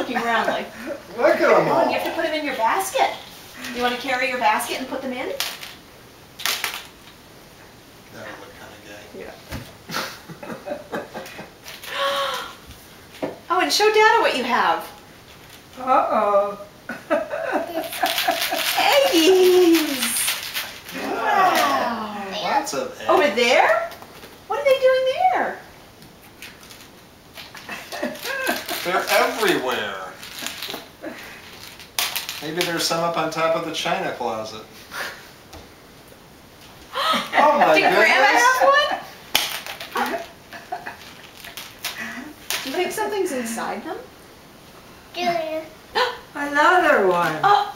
looking around like. Look at them all. You have to put them in your basket. You want to carry your basket and put them in? That would look kind of gay. Yeah. Oh, and show Dada what you have. Uh-oh. Eggies. Wow. Lots of eggs. Over there? What are they doing there? They're everywhere. Maybe there's some up on top of the china closet. Oh my Did goodness. Grandma have one? Do you think something's inside them? Another one. Oh,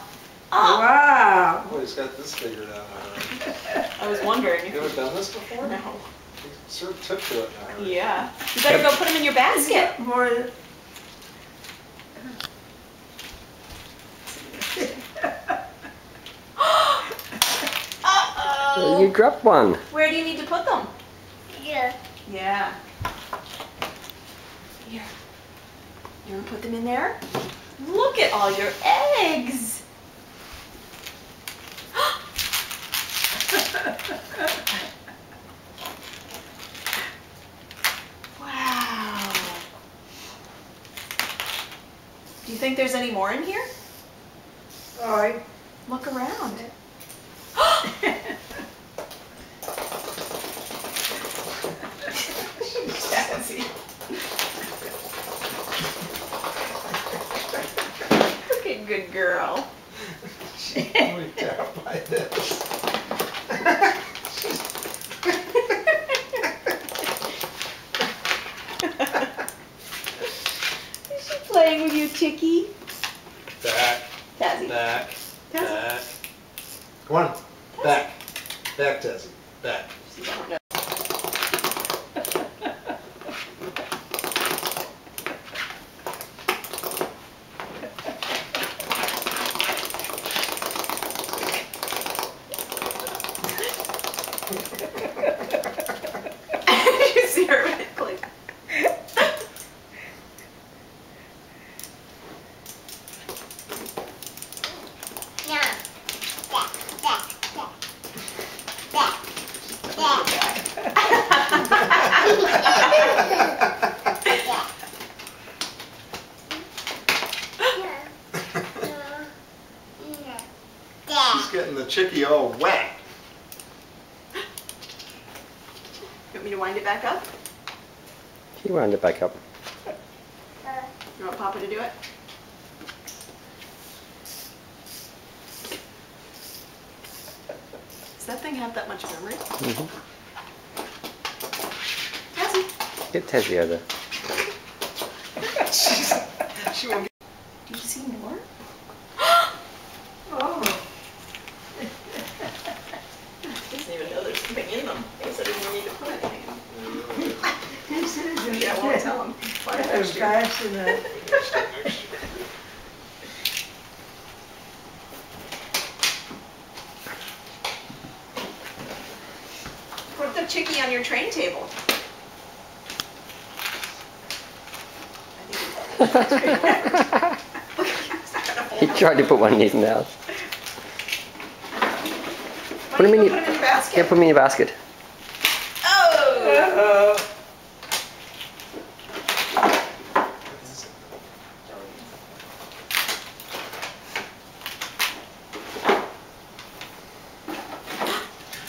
oh. Wow. Boy, he's got this figured out. I was wondering. You ever done this before? No. He sort of took to it now. Yeah. You better go put them in your basket. More. Uh-oh. You dropped one. Where do you need to put them? Yeah. Yeah. Here. You want to put them in there? Look at all your eggs. Wow. Do you think there's any more in here? Oh, Look around. Sassy. Okay, good girl. Freaked out by this. Is she playing with you, Chicky? Back, Tazzy. back, Tazzy. back. Come on, back. Back, Tessie. Back. She's on her. You see her with it click. Yeah. She's getting the chickie all wet. You want me to wind it back up? She wound it back up. You want Papa to do it? Does that thing have that much memory? Mm-hmm. Tazzy. Get Tessie over. She won't. Do you see more? oh. Doesn't even know there's something in them. I guess I didn't need to put anything in. This is Yeah, I won't tell him. Find out There's next year. guys in that. Put the chickie on your train table. He tried to put one in his mouth. Why Put don't him you in go your, put him in your basket? yeah, put him in your basket. Oh! Uh-oh.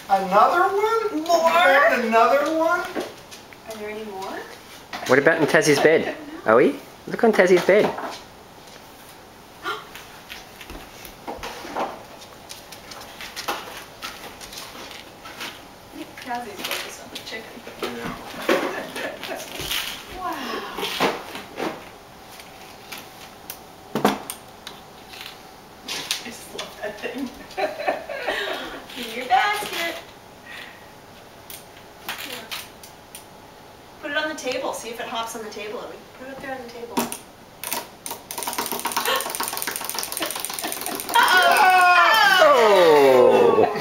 Another one? More? Another one? Are there any more? What about in Tassie's bed? Are we? Look on Tassie's bed. Tassie's focused on the chicken. Yeah. Wow. I just love that thing. In your basket. Here. Put it on the table. See if it hops on the table. Put it up there on the table. Oh!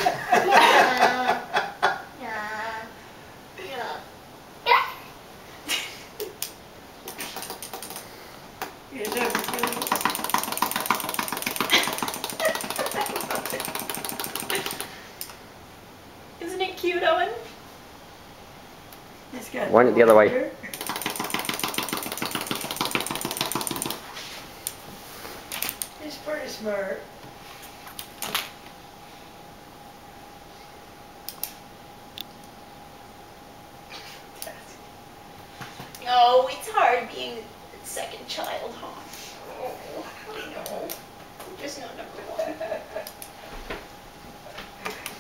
You Wind it the other way. He's pretty smart. Oh, it's hard being the second child, huh? Oh, I know. I'm just not number one.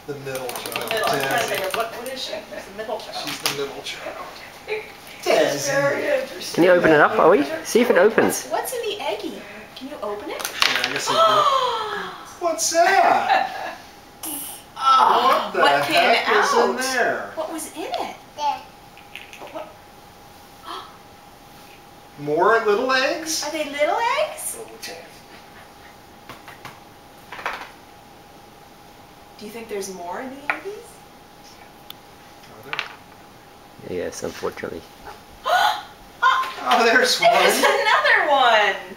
The middle child. Middle. I'm trying to Tazzy. think of what is she? She's the middle child. She's the middle child. It's Tazzy. very interesting. Can you open it up, Owie? See if it opens. What's in the eggie? Can you open it? Yeah, I guess What's that? Oh, What the came heck out? is in there? What was in it? There. What? More little eggs? Are they little eggs? Do you think there's more in the eggies? Yes, unfortunately. Oh, there's one. There's another one.